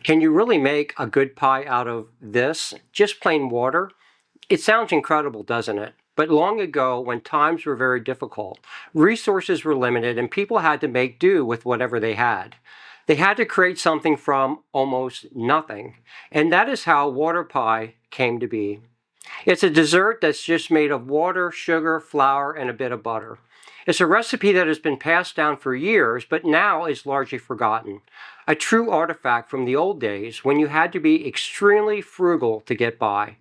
Can you really make a good pie out of this? Just plain water? It sounds incredible, doesn't it? But long ago, when times were very difficult, resources were limited and people had to make do with whatever they had. They had to create something from almost nothing. And that is how water pie came to be. It's a dessert that's just made of water, sugar, flour, and a bit of butter. It's a recipe that has been passed down for years, but now is largely forgotten. A true artifact from the old days when you had to be extremely frugal to get by.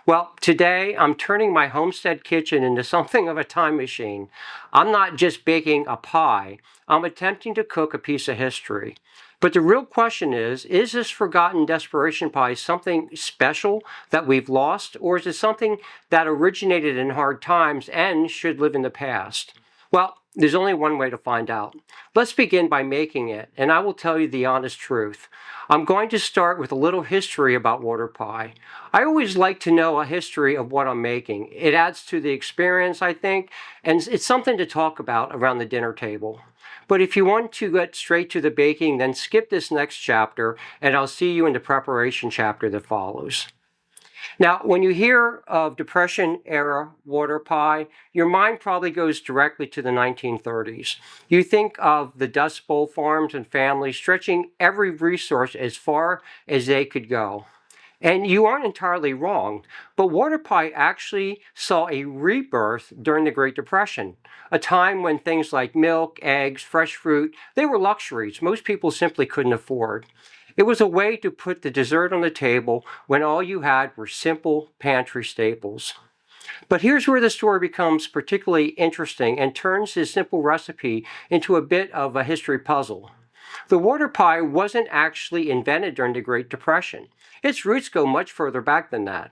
Well, today I'm turning my homestead kitchen into something of a time machine. I'm not just baking a pie, I'm attempting to cook a piece of history. But the real question is this forgotten desperation pie something special that we've lost, or is it something that originated in hard times and should live in the past? Well, there's only one way to find out. Let's begin by making it, and I will tell you the honest truth. I'm going to start with a little history about water pie. I always like to know a history of what I'm making. It adds to the experience, I think, and it's something to talk about around the dinner table. But if you want to get straight to the baking, then skip this next chapter, and I'll see you in the preparation chapter that follows. Now, when you hear of Depression-era water pie, your mind probably goes directly to the 1930s. You think of the Dust Bowl farms and families stretching every resource as far as they could go. And you aren't entirely wrong, but water pie actually saw a rebirth during the Great Depression, a time when things like milk, eggs, fresh fruit, they were luxuries most people simply couldn't afford. It was a way to put the dessert on the table when all you had were simple pantry staples. But here's where the story becomes particularly interesting and turns this simple recipe into a bit of a history puzzle. The water pie wasn't actually invented during the Great Depression. Its roots go much further back than that.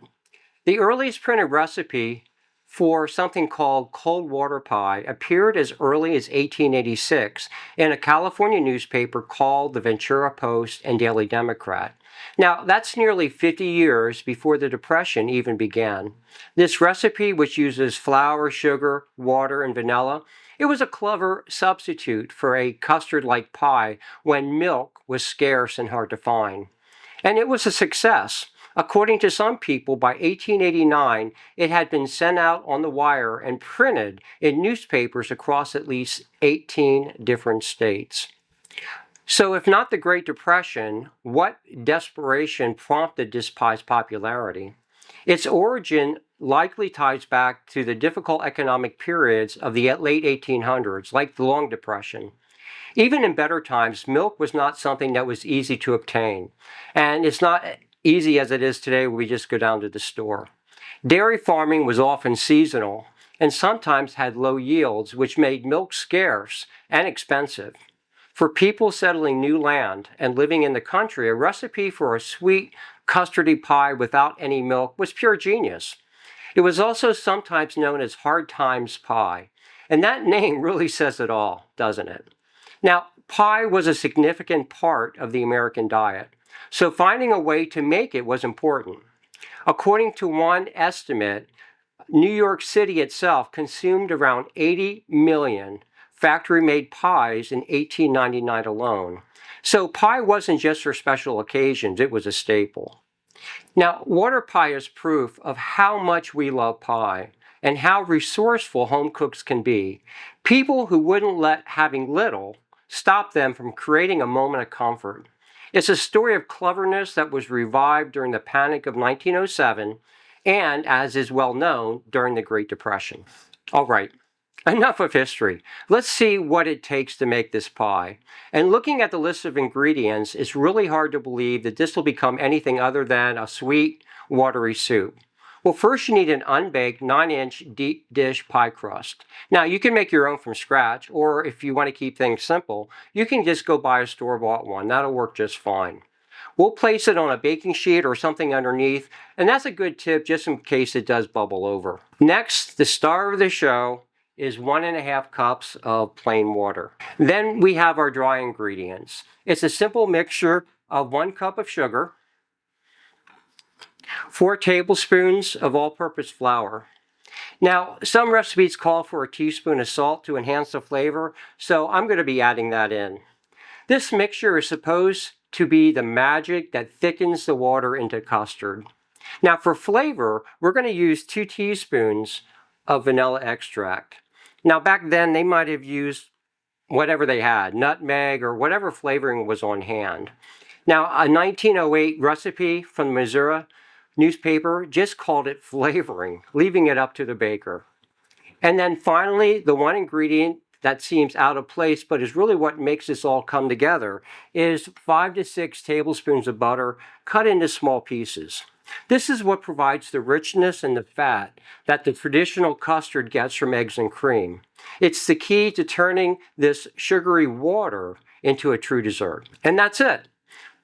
The earliest printed recipe for something called cold water pie appeared as early as 1886 in a California newspaper called the Ventura Post and Daily Democrat. Now, that's nearly 50 years before the Depression even began. This recipe, which uses flour, sugar, water, and vanilla, it was a clever substitute for a custard-like pie when milk was scarce and hard to find. And it was a success. According to some people, by 1889, it had been sent out on the wire and printed in newspapers across at least 18 different states. So if not the Great Depression, what desperation prompted this pie's popularity? Its origin likely ties back to the difficult economic periods of the late 1800s, like the Long Depression. Even in better times, milk was not something that was easy to obtain. And it's not easy as it is today where we just go down to the store. Dairy farming was often seasonal and sometimes had low yields, which made milk scarce and expensive. For people settling new land and living in the country, a recipe for a sweet, custardy pie without any milk was pure genius. It was also sometimes known as hard times pie, and that name really says it all, doesn't it? Now, pie was a significant part of the American diet, so finding a way to make it was important. According to one estimate, New York City itself consumed around 80 million factory-made pies in 1899 alone. So pie wasn't just for special occasions, it was a staple. Now, water pie is proof of how much we love pie and how resourceful home cooks can be. People who wouldn't let having little stop them from creating a moment of comfort. It's a story of cleverness that was revived during the Panic of 1907 and, as is well known, during the Great Depression. All right, enough of history. Let's see what it takes to make this pie. And looking at the list of ingredients, it's really hard to believe that this will become anything other than a sweet, watery soup. Well, first you need an unbaked 9-inch deep dish pie crust. Now, you can make your own from scratch, or if you want to keep things simple, you can just go buy a store-bought one. That'll work just fine. We'll place it on a baking sheet or something underneath, and that's a good tip just in case it does bubble over. Next, the star of the show is 1.5 cups of plain water. Then we have our dry ingredients. It's a simple mixture of 1 cup of sugar, 4 tablespoons of all-purpose flour. Now, some recipes call for a teaspoon of salt to enhance the flavor, so I'm going to be adding that in. This mixture is supposed to be the magic that thickens the water into custard. Now for flavor, we're going to use 2 teaspoons of vanilla extract. Now back then they might have used whatever they had, nutmeg or whatever flavoring was on hand. Now a 1908 recipe from the Missouri newspaper just called it flavoring, leaving it up to the baker. And then finally, the one ingredient that seems out of place, but is really what makes this all come together, is 5 to 6 tablespoons of butter cut into small pieces. This is what provides the richness and the fat that the traditional custard gets from eggs and cream. It's the key to turning this sugary water into a true dessert. And that's it.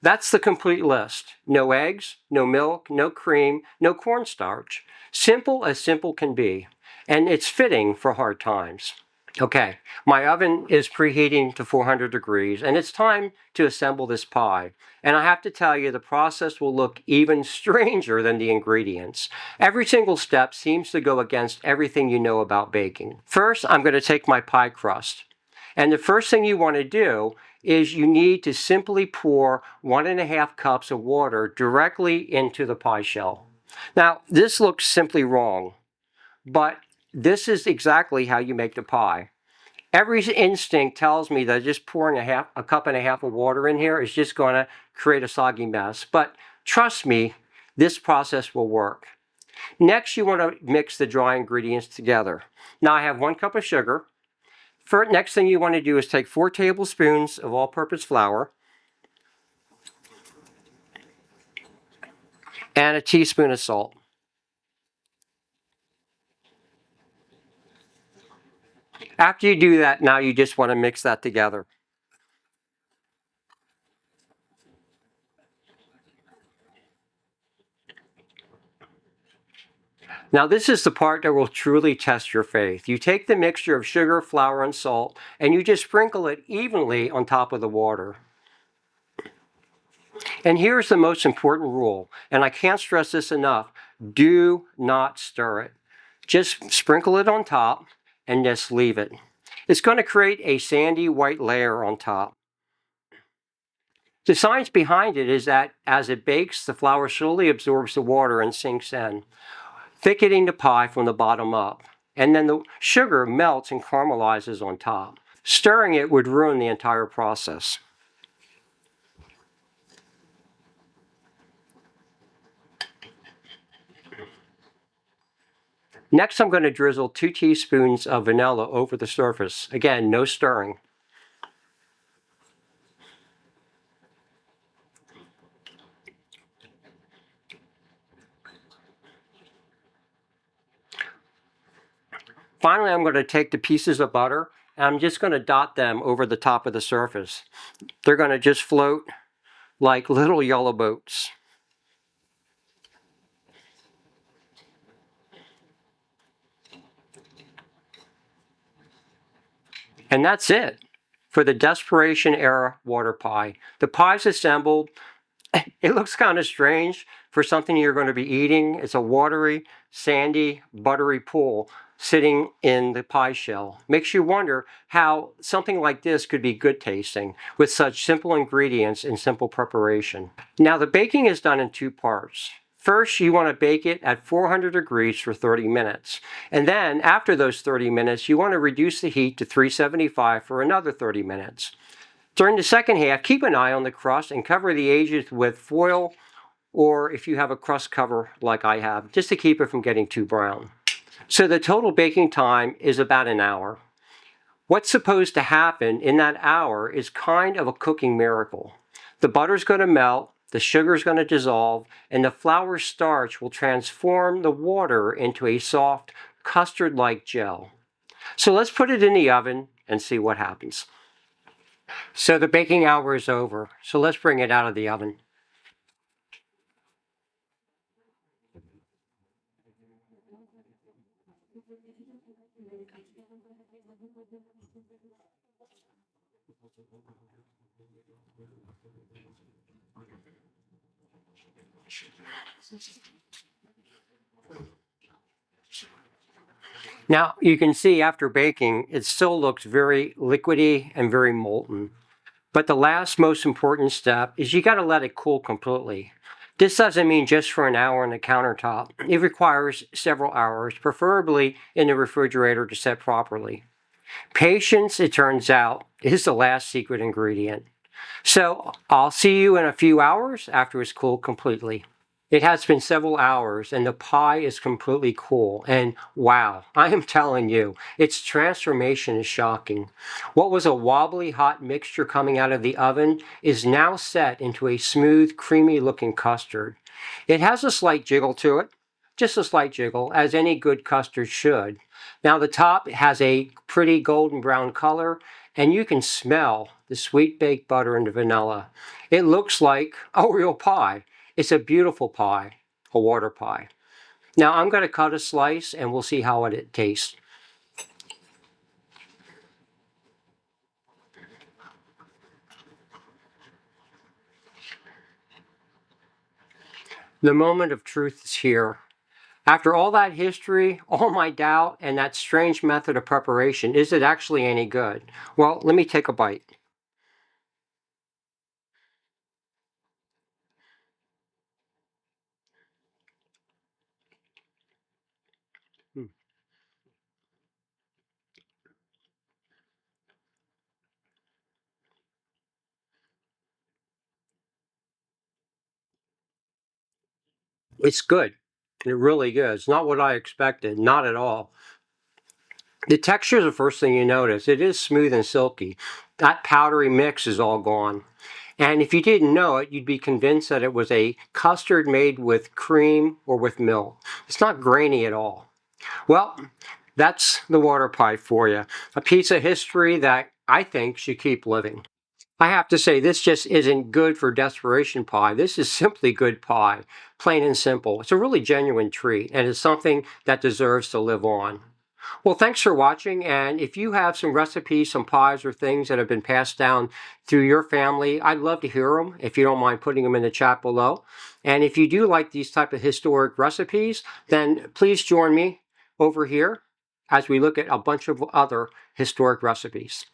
That's the complete list. No eggs, no milk, no cream, no cornstarch. Simple as simple can be. And it's fitting for hard times. Okay, my oven is preheating to 400 degrees, and it's time to assemble this pie. And I have to tell you, the process will look even stranger than the ingredients. Every single step seems to go against everything you know about baking. First, I'm going to take my pie crust. And the first thing you want to do is you need to simply pour 1.5 cups of water directly into the pie shell. Now, this looks simply wrong, but this is exactly how you make the pie. Every instinct tells me that just pouring a cup and a half of water in here is just going to create a soggy mess. But trust me, this process will work. Next, you want to mix the dry ingredients together. Now I have 1 cup of sugar. Next thing you want to do is take 4 tablespoons of all-purpose flour and a teaspoon of salt. After you do that, now you just want to mix that together. Now this is the part that will truly test your faith. You take the mixture of sugar, flour, and salt, and you just sprinkle it evenly on top of the water. And here's the most important rule, and I can't stress this enough: do not stir it. Just sprinkle it on top and just leave it. It's going to create a sandy white layer on top. The science behind it is that as it bakes, the flour slowly absorbs the water and sinks in, thickening the pie from the bottom up. And then the sugar melts and caramelizes on top. Stirring it would ruin the entire process. Next, I'm going to drizzle 2 teaspoons of vanilla over the surface. Again, no stirring. Finally, I'm going to take the pieces of butter and I'm just going to dot them over the top of the surface. They're going to just float like little yellow boats. And that's it for the Desperation Era water pie. The pie's assembled. It looks kind of strange for something you're going to be eating. It's a watery, sandy, buttery pool sitting in the pie shell. Makes you wonder how something like this could be good tasting with such simple ingredients and simple preparation. Now the baking is done in 2 parts. First, you want to bake it at 400 degrees for 30 minutes. And then after those 30 minutes, you want to reduce the heat to 375 for another 30 minutes. During the second half, keep an eye on the crust and cover the edges with foil, or if you have a crust cover like I have, just to keep it from getting too brown. So the total baking time is about an hour. What's supposed to happen in that hour is kind of a cooking miracle. The butter's going to melt, the sugar's going to dissolve, and the flour starch will transform the water into a soft, custard-like gel. So let's put it in the oven and see what happens. So the baking hour is over. So let's bring it out of the oven. Now you can see after baking, it still looks very liquidy and very molten. But the last most important step is you got to let it cool completely. This doesn't mean just for an hour on the countertop. It requires several hours, preferably in the refrigerator to set properly. Patience, it turns out, is the last secret ingredient. So I'll see you in a few hours after it's cooled completely. It has been several hours and the pie is completely cool. And wow, I am telling you, its transformation is shocking. What was a wobbly hot mixture coming out of the oven is now set into a smooth, creamy looking custard. It has a slight jiggle to it, just a slight jiggle, as any good custard should. Now the top has a pretty golden brown color and you can smell the sweet baked butter and the vanilla. It looks like a real pie. It's a beautiful pie, a water pie. Now I'm going to cut a slice and we'll see how it tastes. The moment of truth is here. After all that history, all my doubt, and that strange method of preparation, is it actually any good? Well, let me take a bite. Hmm. It's good. It really good. It's not what I expected, not at all. The texture is the first thing you notice. It is smooth and silky. That powdery mix is all gone. And if you didn't know it, you'd be convinced that it was a custard made with cream or with milk. It's not grainy at all. Well, that's the water pie for you. A piece of history that I think should keep living. I have to say, this just isn't good for desperation pie. This is simply good pie, plain and simple. It's a really genuine treat, and it's something that deserves to live on. Well, thanks for watching, and if you have some recipes, some pies, or things that have been passed down through your family, I'd love to hear them, if you don't mind putting them in the chat below. And if you do like these type of historic recipes, then please join me over here as we look at a bunch of other historic recipes.